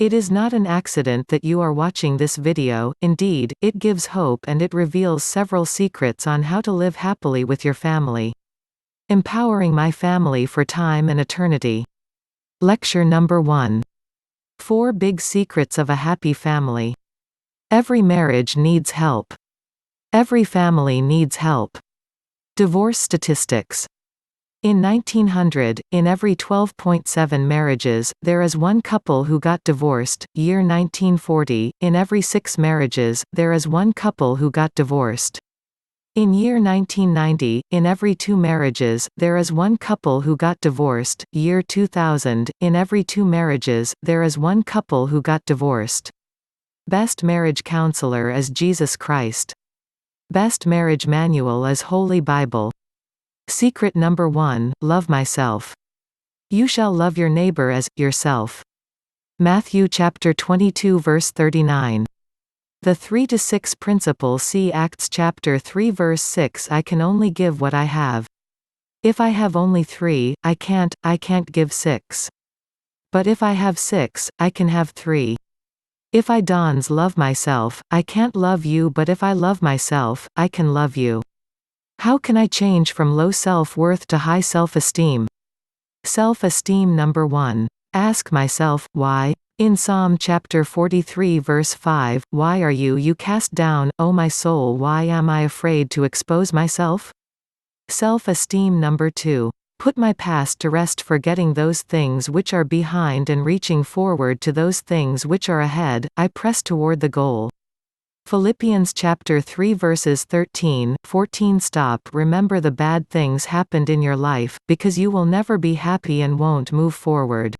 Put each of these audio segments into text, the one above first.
It is not an accident that you are watching this video, indeed, it gives hope and it reveals several secrets on how to live happily with your family. Empowering my family for time and eternity. Lecture number 1. 4 Big Secrets of a Happy Family. Every marriage needs help. Every family needs help. Divorce statistics. In 1900, in every 12.7 marriages, there is one couple who got divorced. Year 1940, in every 6 marriages, there is one couple who got divorced. In year 1990, in every 2 marriages, there is one couple who got divorced. Year 2000, in every 2 marriages, there is one couple who got divorced. Best marriage counselor is Jesus Christ. Best marriage manual is Holy Bible. Secret number 1, love myself. You shall love your neighbor as yourself. Matthew chapter 22 verse 39. The 3 to 6 principle. See Acts chapter 3 verse 6. I can only give what I have. If I have only 3, I can't give 6. But if I have 6, I can have 3. If I don't love myself, I can't love you, but if I love myself, I can love you. How can I change from low self-worth to high self-esteem? Self-esteem number 1. Ask myself, why? In Psalm chapter 43 verse 5, why are you cast down, O my soul? Why am I afraid to expose myself? Self-esteem number 2. Put my past to rest, forgetting those things which are behind and reaching forward to those things which are ahead. I press toward the goal. Philippians chapter 3 verses 13, 14. Stop. Remember the bad things happened in your life, because you will never be happy and won't move forward.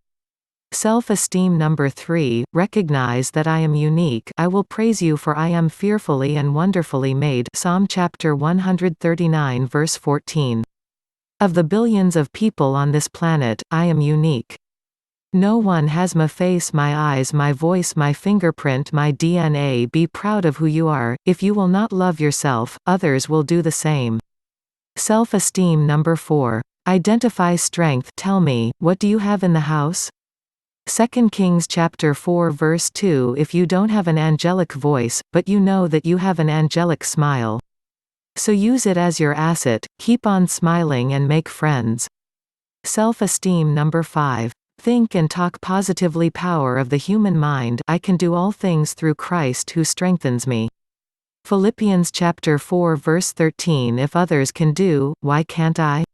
Self-esteem number 3, recognize that I am unique. I will praise you, for I am fearfully and wonderfully made. Psalm chapter 139 verse 14. Of the billions of people on this planet, I am unique. No one has my face, my eyes, my voice, my fingerprint, my DNA. Be proud of who you are. If you will not love yourself, others will do the same. Self-esteem number 4. Identify strength. Tell me, what do you have in the house? 2 Kings chapter 4 verse 2. If you don't have an angelic voice, but you know that you have an angelic smile, so use it as your asset. Keep on smiling and make friends. Self-esteem number 5. Think and talk positively. Power of the human mind. I can do all things through Christ who strengthens me. Philippians chapter 4 verse 13. If others can do, why can't I?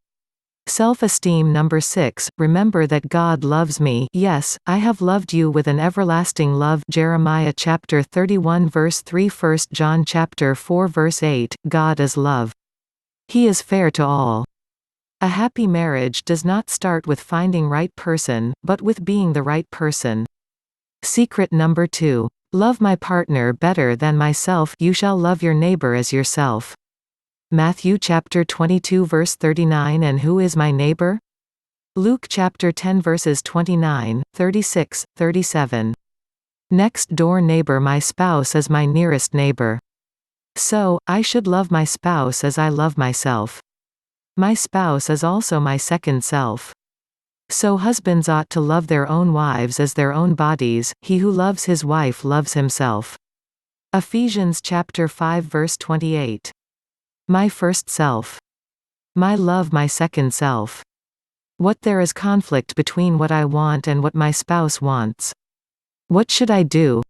Self-esteem number 6. Remember that God loves me. Yes, I have loved you with an everlasting love. Jeremiah chapter 31 verse 3. 1 John chapter 4 verse 8. God is love. He is fair to all. A happy marriage does not start with finding right person, but with being the right person. Secret number 2. Love my partner better than myself. You shall love your neighbor as yourself. Matthew chapter 22 verse 39. And who is my neighbor? Luke chapter 10 verses 29, 36, 37. Next door neighbor. My spouse is my nearest neighbor. So, I should love my spouse as I love myself. My spouse is also my second self. So husbands ought to love their own wives as their own bodies. He who loves his wife loves himself. Ephesians chapter 5 verse 28. My first self. My love, my second self. What there is conflict between what I want and what my spouse wants. What should I do?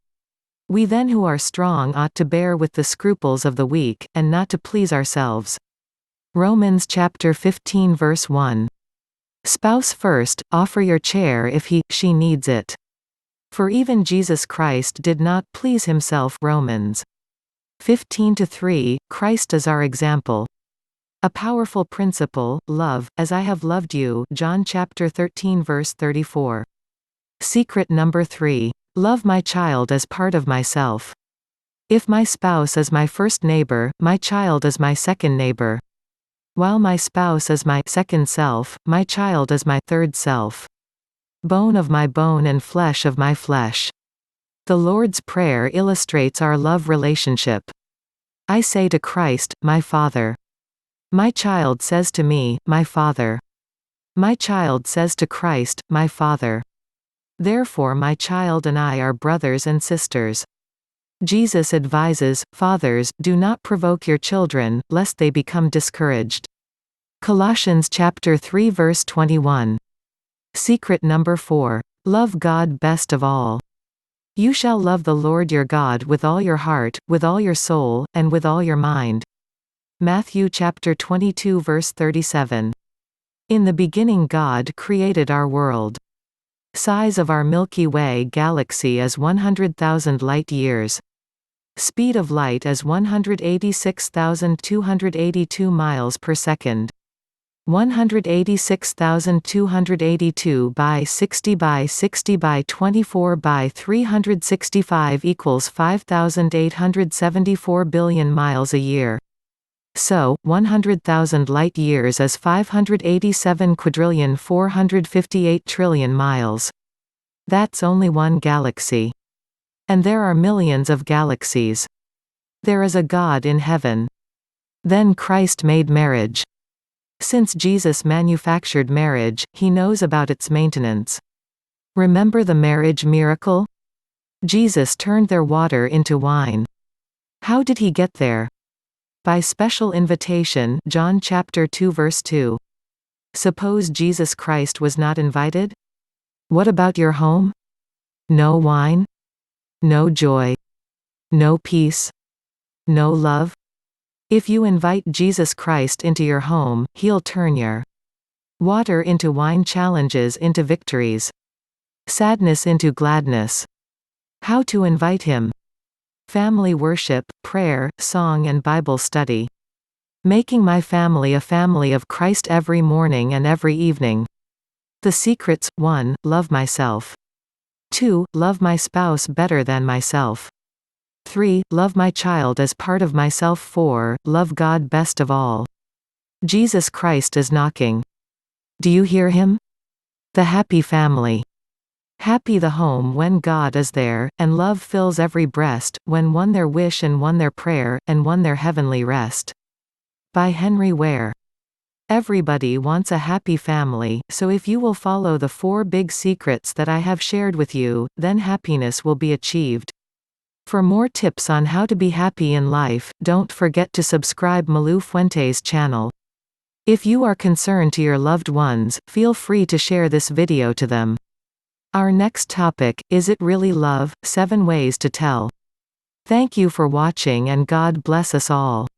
We then who are strong ought to bear with the scruples of the weak, and not to please ourselves. Romans chapter 15 verse 1. Spouse first, offer your chair if she needs it. For even Jesus Christ did not please himself. Romans 15:3. Christ is our example. A powerful principle, love, as I have loved you. John chapter 13 verse 34. Secret number 3. Love my child as part of myself. If my spouse is my first neighbor, my child is my second neighbor. While my spouse is my second self, my child is my third self. Bone of my bone and flesh of my flesh. The Lord's Prayer illustrates our love relationship. I say to Christ, my Father. My child says to me, my Father. My child says to Christ, my Father. Therefore my child and I are brothers and sisters. Jesus advises, fathers, do not provoke your children, lest they become discouraged. Colossians chapter 3 verse 21. Secret number 4. Love God best of all. You shall love the Lord your God with all your heart, with all your soul, and with all your mind. Matthew chapter 22 verse 37. In the beginning God created our world. Size of our Milky Way galaxy is 100,000 light-years. Speed of light is 186,282 miles per second. 186,282 by 60 by 60 by 24 by 365 equals 5,874 billion miles a year. So, 100,000 light-years is 587,458,000,000,000,000,000 miles. That's only one galaxy. And there are millions of galaxies. There is a God in heaven. Then Christ made marriage. Since Jesus manufactured marriage, he knows about its maintenance. Remember the marriage miracle? Jesus turned their water into wine. How did he get there? By special invitation, John chapter 2 verse 2. Suppose Jesus Christ was not invited? What about your home? No wine? No joy? No peace? No love? If you invite Jesus Christ into your home, he'll turn your water into wine, challenges into victories, sadness into gladness. How to invite him? Family worship, prayer, song and Bible study. Making my family a family of Christ every morning and every evening. The secrets: 1. Love myself. 2. Love my spouse better than myself. 3. Love my child as part of myself. 4. Love God best of all. Jesus Christ is knocking. Do you hear him? The happy family. Happy the home when God is there, and love fills every breast, when one their wish and one their prayer, and one their heavenly rest. By Henry Ware. Everybody wants a happy family, so if you will follow the 4 big secrets that I have shared with you, then happiness will be achieved. For more tips on how to be happy in life, don't forget to subscribe Malu Fuentes channel. If you are concerned to your loved ones, feel free to share this video to them. Our next topic, is it really love? 7 ways to tell. Thank you for watching and God bless us all.